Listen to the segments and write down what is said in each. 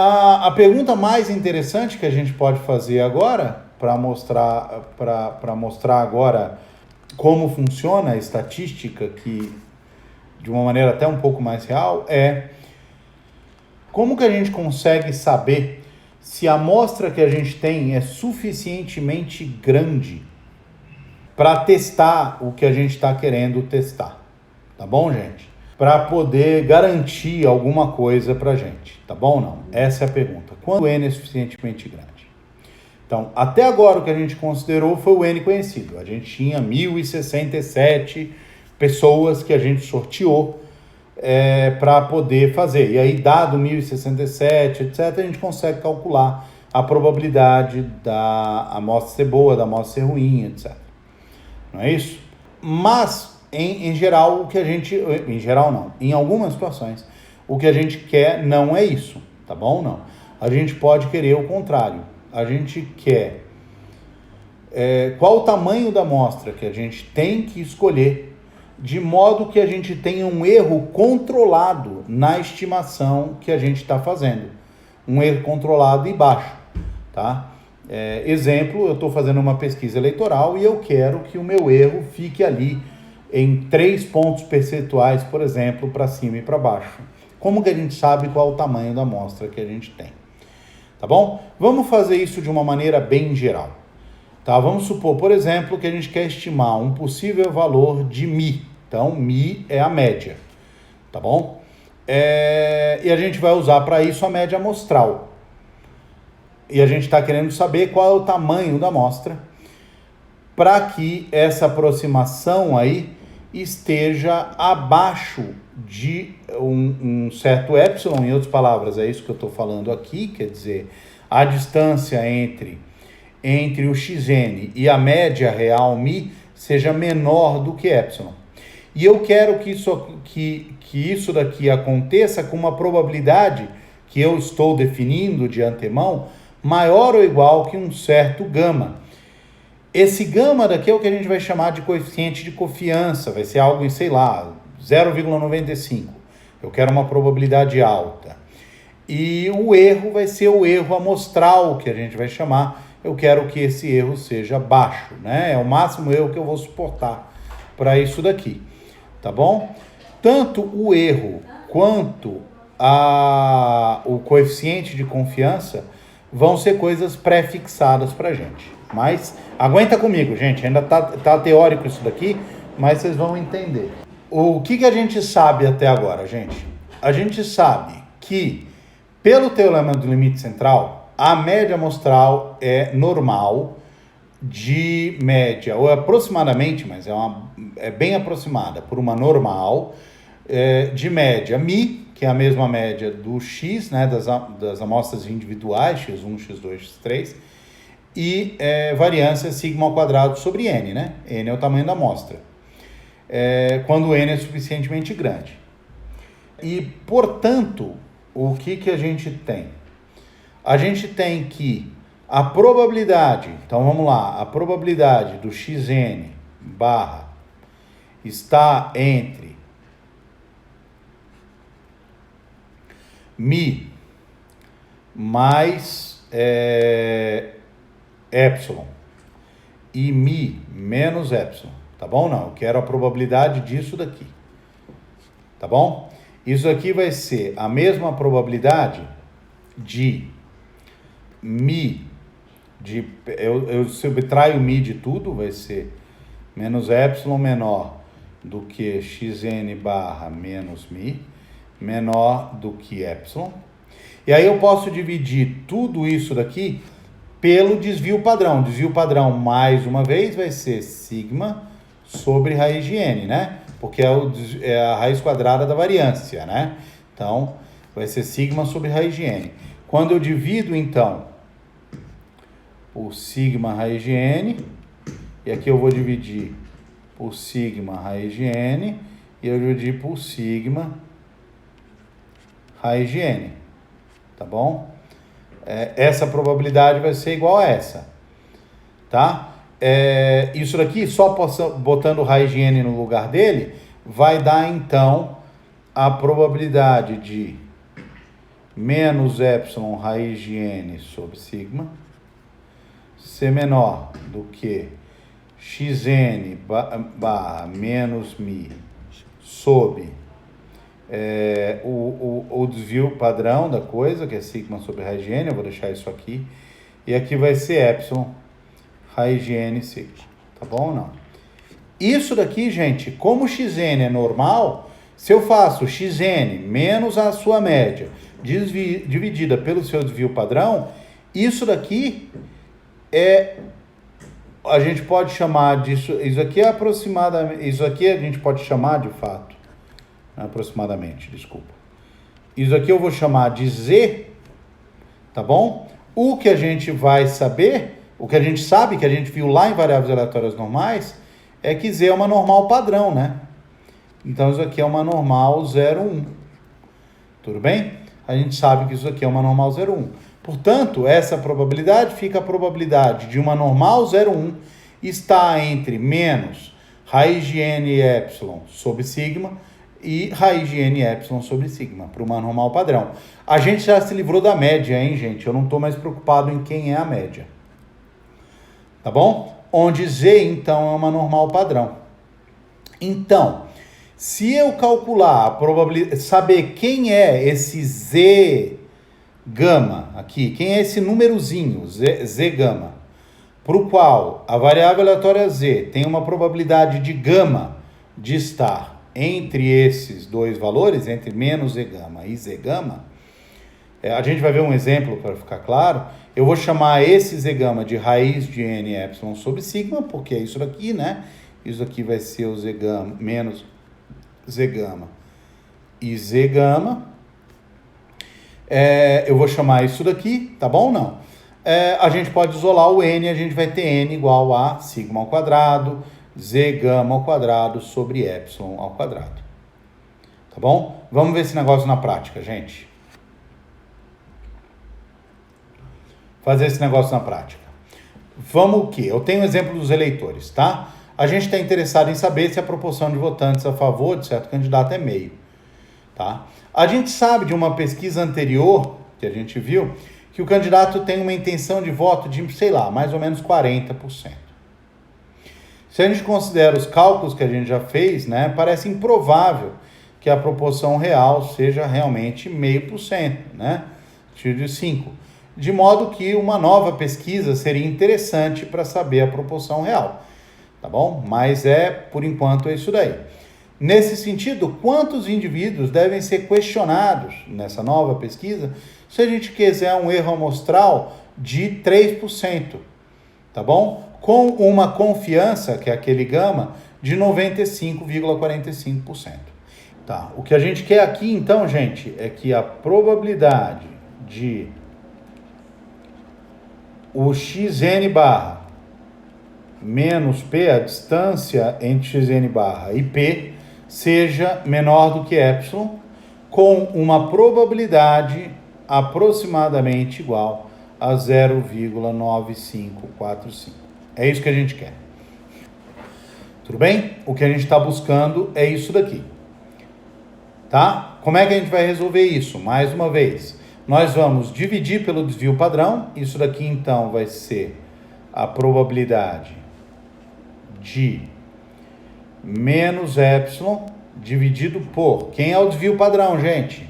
A pergunta mais interessante que a gente pode fazer agora, para mostrar agora como funciona a estatística, que de uma maneira até um pouco mais real, é como que a gente consegue saber se a amostra que a gente tem é suficientemente grande para testar o que a gente está querendo testar. Tá bom, gente? Para poder garantir alguma coisa para a gente. Tá bom ou não? Essa é a pergunta. Quando o N é suficientemente grande? Então, até agora o que a gente considerou foi o N conhecido. A gente tinha 1.067 pessoas que a gente sorteou para poder fazer. E aí, dado 1.067, etc., a gente consegue calcular a probabilidade da amostra ser boa, da amostra ser ruim, etc. Não é isso? Mas, em geral, o que a gente... Em geral, não. Em algumas situações, o que a gente quer não é isso. Tá bom? Não. A gente pode querer o contrário. A gente quer... qual o tamanho da amostra que a gente tem que escolher de modo que a gente tenha um erro controlado na estimação que a gente está fazendo. Um erro controlado e baixo, tá? Exemplo, eu estou fazendo uma pesquisa eleitoral e eu quero que o meu erro fique ali em 3 pontos percentuais, por exemplo, para cima e para baixo. Como que a gente sabe qual o tamanho da amostra que a gente tem? Tá bom? Vamos fazer isso de uma maneira bem geral. Tá? Vamos supor, por exemplo, que a gente quer estimar um possível valor de μ. Então, μ é a média, tá bom? E a gente vai usar para isso a média amostral. E a gente está querendo saber qual é o tamanho da amostra para que essa aproximação aí esteja abaixo de um certo epsilon. Em outras palavras, é isso que eu estou falando aqui, quer dizer, a distância entre o xn e a média real μ seja menor do que epsilon. E eu quero que isso daqui aconteça com uma probabilidade que eu estou definindo de antemão maior ou igual que um certo gama. Esse gama daqui é o que a gente vai chamar de coeficiente de confiança, vai ser algo em, sei lá, 0,95. Eu quero uma probabilidade alta. E o erro vai ser o erro amostral, que a gente vai chamar. Eu quero que esse erro seja baixo, né? É o máximo erro que eu vou suportar para isso daqui, tá bom? Tanto o erro quanto o coeficiente de confiança vão ser coisas pré-fixadas para a gente. Mas aguenta comigo, gente, ainda tá teórico isso daqui, mas vocês vão entender. O que a gente sabe até agora, gente? A gente sabe que, pelo teorema do limite central, a média amostral é normal de média, ou aproximadamente, mas é bem aproximada, por uma normal de média μ, que é a mesma média do x, né, das amostras individuais, x1, x2, x3, e variância sigma ao quadrado sobre n, né? N é o tamanho da amostra, quando n é suficientemente grande. E, portanto, o que a gente tem? A gente tem que a probabilidade, então vamos lá, a probabilidade do xn barra está entre μ mais epsilon e μ menos epsilon, tá bom? Não, eu quero a probabilidade disso daqui, tá bom? Isso aqui vai ser a mesma probabilidade de μ, eu subtraio μ de tudo, vai ser menos epsilon menor do que xn barra menos μ, menor do que epsilon. E aí eu posso dividir tudo isso daqui pelo desvio padrão. Desvio padrão, mais uma vez, vai ser sigma sobre raiz de n, né? Porque é a raiz quadrada da variância, né? Então, vai ser sigma sobre raiz de n. Quando eu divido, então, por sigma raiz de n, e aqui eu vou dividir por sigma raiz de n, e eu dividir por sigma raiz de n, tá bom? Essa probabilidade vai ser igual a essa, tá? Isso daqui, só botando raiz de n no lugar dele, vai dar, então, a probabilidade de menos epsilon raiz de n sobre sigma ser menor do que xn barra menos mi sobre o desvio padrão da coisa, que é sigma sobre raiz de n, eu vou deixar isso aqui, e aqui vai ser epsilon raiz de n sigma, tá bom ou não? Isso daqui, gente, como xn é normal, se eu faço xn menos a sua média dividida pelo seu desvio padrão, isso daqui a gente pode chamar disso, isso aqui é aproximadamente, isso aqui a gente pode chamar de fato, aproximadamente, desculpa. Isso aqui eu vou chamar de z, tá bom? O que a gente vai saber, o que a gente sabe, que a gente viu lá em variáveis aleatórias normais, é que z é uma normal padrão, né? Então isso aqui é uma normal 0,1. Tudo bem? A gente sabe que isso aqui é uma normal 0,1. Portanto, essa probabilidade fica a probabilidade de uma normal 0,1 estar entre menos raiz de n epsilon sobre sigma e raiz de n epsilon sobre sigma, para uma normal padrão. A gente já se livrou da média, hein, gente? Eu não estou mais preocupado em quem é a média. Tá bom? Onde z, então, é uma normal padrão. Então, se eu calcular a probabilidade, saber quem é esse z gama aqui, quem é esse númerozinho, z gama, para o qual a variável aleatória z tem uma probabilidade de gama de estar entre esses dois valores, entre menos z gama e z gama, a gente vai ver um exemplo para ficar claro. Eu vou chamar esse z gama de raiz de n epsilon sobre sigma, porque é isso daqui, né? Isso aqui vai ser o z gama menos z gama e z gama. Eu vou chamar isso daqui, tá bom ou não? A gente pode isolar o n, a gente vai ter n igual a sigma ao quadrado, z gama ao quadrado sobre epsilon ao quadrado. Tá bom? Vamos ver esse negócio na prática, gente. Fazer esse negócio na prática. Vamos o quê? Eu tenho o exemplo dos eleitores, tá? A gente está interessado em saber se a proporção de votantes a favor de certo candidato é meio, tá? A gente sabe de uma pesquisa anterior, que a gente viu, que o candidato tem uma intenção de voto de, sei lá, mais ou menos 40%. Se a gente considera os cálculos que a gente já fez, né, parece improvável que a proporção real seja realmente 0,5%, né? De 5%. De modo que uma nova pesquisa seria interessante para saber a proporção real, tá bom? Mas por enquanto, é isso daí. Nesse sentido, quantos indivíduos devem ser questionados nessa nova pesquisa se a gente quiser um erro amostral de 3%, tá bom? Com uma confiança, que é aquele gama, de 95,45%. Tá, o que a gente quer aqui, então, gente, é que a probabilidade de o xn barra menos p, a distância entre xn barra e p, seja menor do que epsilon, com uma probabilidade aproximadamente igual a 0,9545. É isso que a gente quer. Tudo bem? O que a gente está buscando é isso daqui. Tá? Como é que a gente vai resolver isso? Mais uma vez, nós vamos dividir pelo desvio padrão. Isso daqui, então, vai ser a probabilidade de menos epsilon dividido por... Quem é o desvio padrão, gente?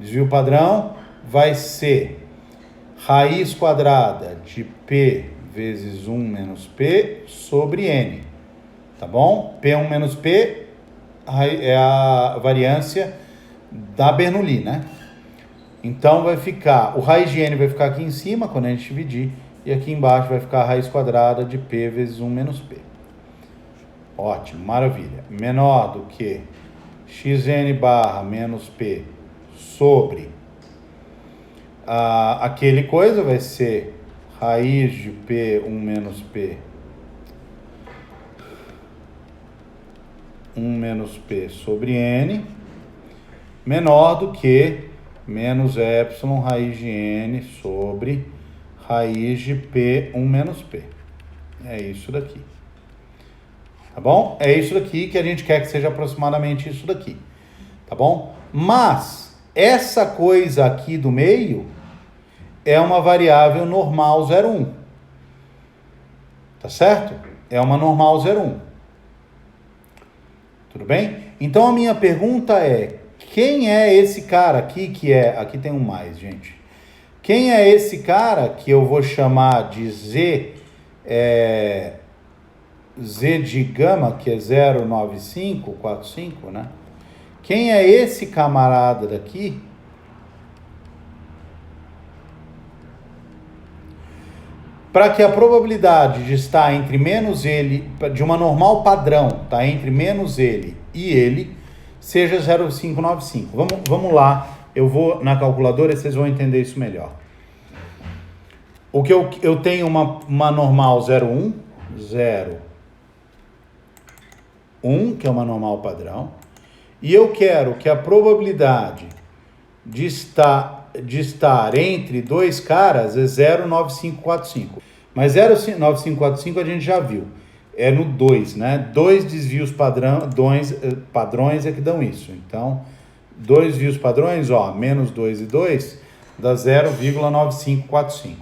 Desvio padrão vai ser raiz quadrada de p vezes 1 menos p sobre n. Tá bom? P1 menos p é a variância da Bernoulli, né? Então vai ficar, o raiz de n vai ficar aqui em cima quando a gente dividir, e aqui embaixo vai ficar a raiz quadrada de p vezes 1 menos p. Ótimo, maravilha. Menor do que xn barra menos p sobre aquele coisa, vai ser raiz de p1 menos p 1 menos p sobre n, menor do que menos epsilon raiz de n sobre raiz de p1 menos p. É isso daqui. Tá bom? É isso daqui que a gente quer que seja aproximadamente isso daqui. Tá bom? Mas, essa coisa aqui do meio é uma variável normal 0,1. Tá certo? É uma normal 0,1. Tudo bem? Então a minha pergunta é, quem é esse cara aqui que é... Aqui tem um mais, gente. Quem é esse cara que eu vou chamar de Z, Z de gama, que é 0,9545, né? Quem é esse camarada daqui? Para que a probabilidade de estar entre menos ele, de uma normal padrão, tá? Entre menos ele e ele, seja 0,595. Vamos lá, eu vou na calculadora e vocês vão entender isso melhor. O que eu tenho uma normal 0,1, 0,1, que é uma normal padrão, e eu quero que a probabilidade de estar entre dois caras é 0,9545. Mas 0,9545 a gente já viu. É no 2, né? 2 desvios padrões é que dão isso. Então, 2 desvios padrões, ó, menos 2 e 2, dá 0,9545.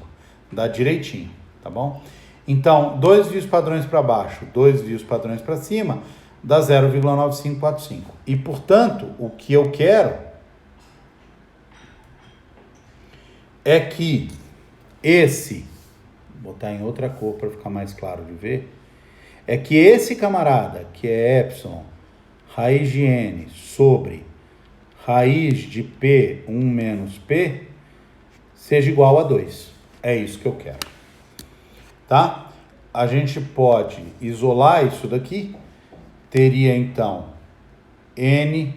Dá direitinho, tá bom? Então, 2 desvios padrões para baixo, 2 desvios padrões para cima, dá 0,9545. E, portanto, o que eu quero é que esse, vou botar em outra cor para ficar mais claro de ver, é que esse camarada, que é epsilon, raiz de n sobre raiz de p, 1 menos p, seja igual a 2. É isso que eu quero. Tá? A gente pode isolar isso daqui, teria então n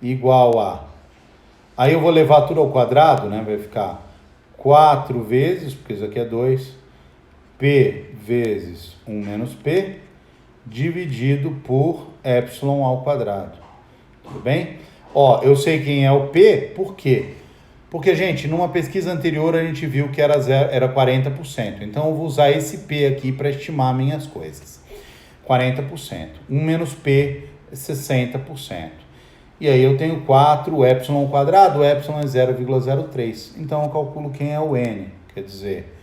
igual a... Aí eu vou levar tudo ao quadrado, né? Vai ficar 4 vezes, porque isso aqui é 2, p vezes 1 menos p, dividido por epsilon ao quadrado. Tudo bem? Ó, eu sei quem é o p, por quê? Porque, gente, numa pesquisa anterior a gente viu que era 40%. Então eu vou usar esse p aqui para estimar minhas coisas. 40%. 1 menos p é 60%. E aí eu tenho 4, o epsilon ao quadrado, o epsilon é 0,03. Então eu calculo quem é o n, quer dizer,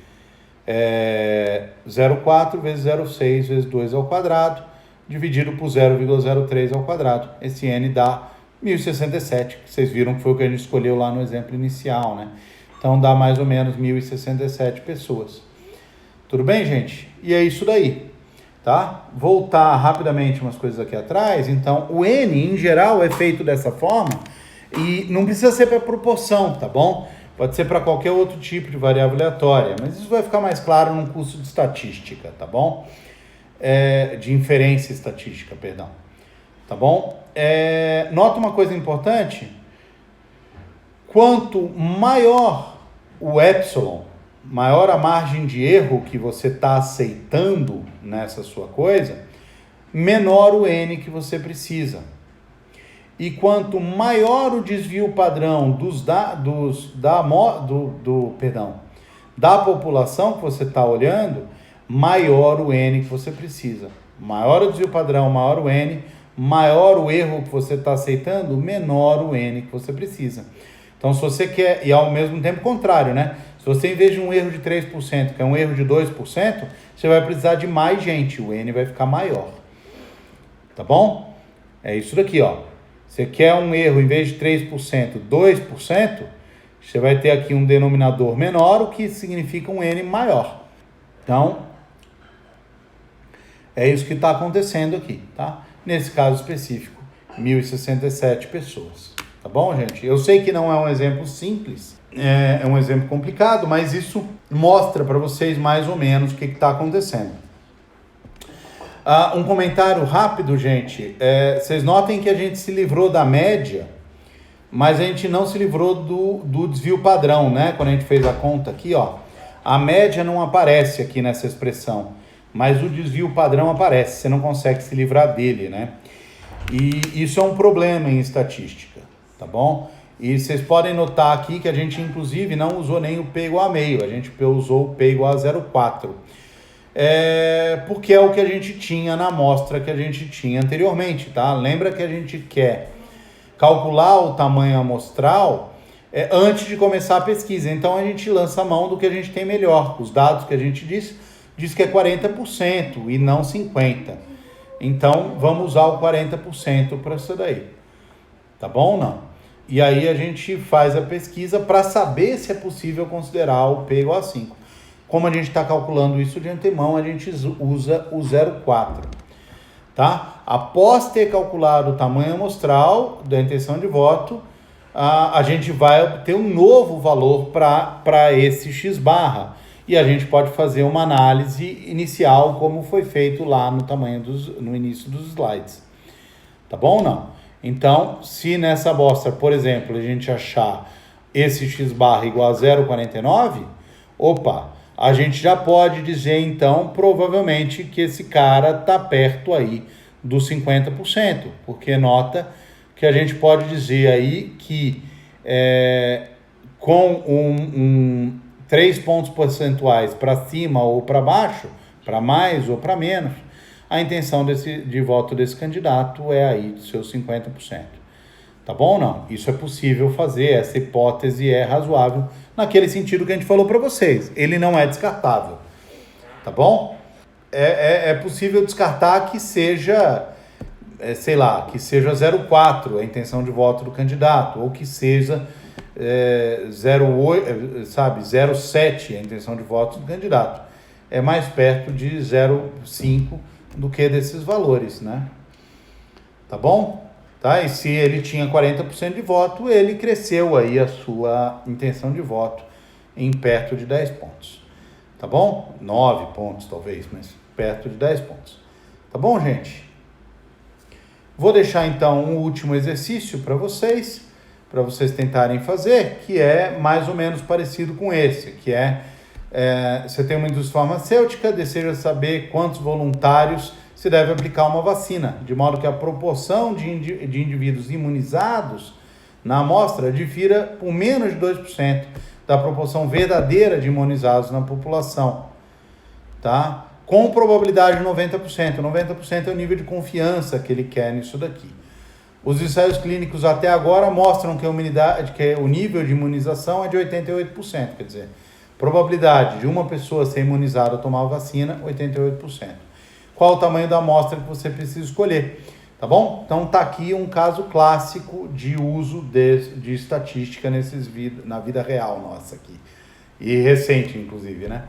0,4 vezes 0,6 vezes 2 ao quadrado, dividido por 0,03 ao quadrado. Esse n dá 1067, que vocês viram que foi o que a gente escolheu lá no exemplo inicial, né? Então dá mais ou menos 1067 pessoas. Tudo bem, gente? E é isso daí. Tá? Voltar rapidamente umas coisas aqui atrás. Então, o N, em geral, é feito dessa forma e não precisa ser para proporção, tá bom? Pode ser para qualquer outro tipo de variável aleatória, mas isso vai ficar mais claro num curso de estatística, tá bom? De inferência estatística, perdão. Tá bom? Nota uma coisa importante. Quanto maior o epsilon, maior a margem de erro que você está aceitando nessa sua coisa, menor o N que você precisa. E quanto maior o desvio padrão da população que você está olhando, maior o N que você precisa. Maior o desvio padrão, maior o N, maior o erro que você está aceitando, menor o N que você precisa. Então, se você quer, e ao mesmo tempo contrário, né? Se você, em vez de um erro de 3%, que é um erro de 2%, você vai precisar de mais gente, o N vai ficar maior. Tá bom? É isso daqui, ó. Você quer um erro, em vez de 3%, 2%, você vai ter aqui um denominador menor, o que significa um N maior. Então, é isso que está acontecendo aqui, tá? Nesse caso específico, 1067 pessoas. Tá bom, gente? Eu sei que não é um exemplo simples, é um exemplo complicado, mas isso mostra para vocês mais ou menos o que está acontecendo. Um comentário rápido, gente. Vocês notem que a gente se livrou da média, mas a gente não se livrou do desvio padrão, né? Quando a gente fez a conta aqui, ó, a média não aparece aqui nessa expressão, mas o desvio padrão aparece, você não consegue se livrar dele, né? E isso é um problema em estatística, tá bom? E vocês podem notar aqui que a gente, inclusive, não usou nem o P igual a meio, a gente usou o P igual a 0,4. Porque é o que a gente tinha na amostra que a gente tinha anteriormente, tá? Lembra que a gente quer calcular o tamanho amostral antes de começar a pesquisa. Então a gente lança a mão do que a gente tem melhor. Os dados que a gente diz que é 40% e não 50%. Então vamos usar o 40% para isso daí. Tá bom ou não? E aí a gente faz a pesquisa para saber se é possível considerar o P igual a 5. Como a gente está calculando isso de antemão, a gente usa o 0,4. Tá? Após ter calculado o tamanho amostral da intenção de voto, a gente vai obter um novo valor para esse x barra. E a gente pode fazer uma análise inicial, como foi feito lá no início dos slides. Tá bom ou não? Então, se nessa amostra, por exemplo, a gente achar esse x barra igual a 0,49, a gente já pode dizer, então, provavelmente que esse cara está perto aí dos 50%, porque nota que a gente pode dizer aí que com 3 pontos percentuais para cima ou para baixo, para mais ou para menos, a intenção de voto desse candidato é aí dos seus 50%. Tá bom ou não? Isso é possível fazer, essa hipótese é razoável naquele sentido que a gente falou para vocês. Ele não é descartável. Tá bom? É possível descartar que seja, que seja 0,4 a intenção de voto do candidato, ou que seja 0,7 a intenção de voto do candidato. É mais perto de 0,5 do que desses valores, né? Tá bom? Tá? E se ele tinha 40% de voto, ele cresceu aí a sua intenção de voto em perto de 10 pontos. Tá bom? 9 pontos talvez, mas perto de 10 pontos. Tá bom, gente? Vou deixar então um último exercício para vocês tentarem fazer, que é mais ou menos parecido com esse, que você tem uma indústria farmacêutica, deseja saber quantos voluntários se deve aplicar uma vacina, de modo que a proporção de indivíduos imunizados na amostra difira por menos de 2% da proporção verdadeira de imunizados na população, tá? Com probabilidade de 90%. 90% é o nível de confiança que ele quer nisso daqui. Os ensaios clínicos até agora mostram que o nível de imunização é de 88%, quer dizer, probabilidade de uma pessoa ser imunizada ou tomar a vacina, 88%. Qual o tamanho da amostra que você precisa escolher, tá bom? Então tá aqui um caso clássico de uso de estatística na vida real nossa aqui, e recente inclusive, né?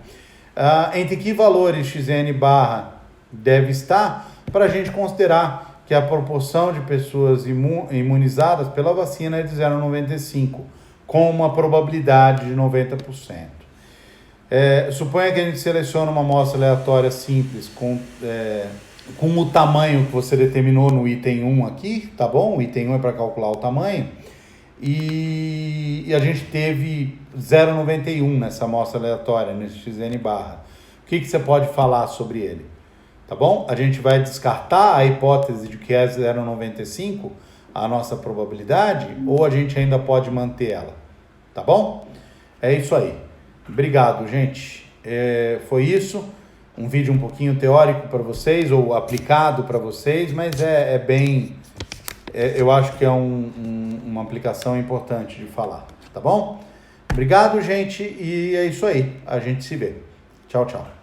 Entre que valores xn barra deve estar para a gente considerar que a proporção de pessoas imunizadas pela vacina é de 0,95, com uma probabilidade de 90%. Suponha que a gente seleciona uma amostra aleatória simples com o tamanho que você determinou no item 1 aqui, tá bom? O item 1 é para calcular o tamanho. E a gente teve 0,91 nessa amostra aleatória, nesse xn barra. O que você pode falar sobre ele? Tá bom? A gente vai descartar a hipótese de que é 0,95, a nossa probabilidade, ou a gente ainda pode manter ela? Tá bom? É isso aí. Obrigado, gente. Foi isso. Um vídeo um pouquinho teórico para vocês, ou aplicado para vocês, mas eu acho que é uma aplicação importante de falar, tá bom? Obrigado, gente, e é isso aí. A gente se vê. Tchau, tchau.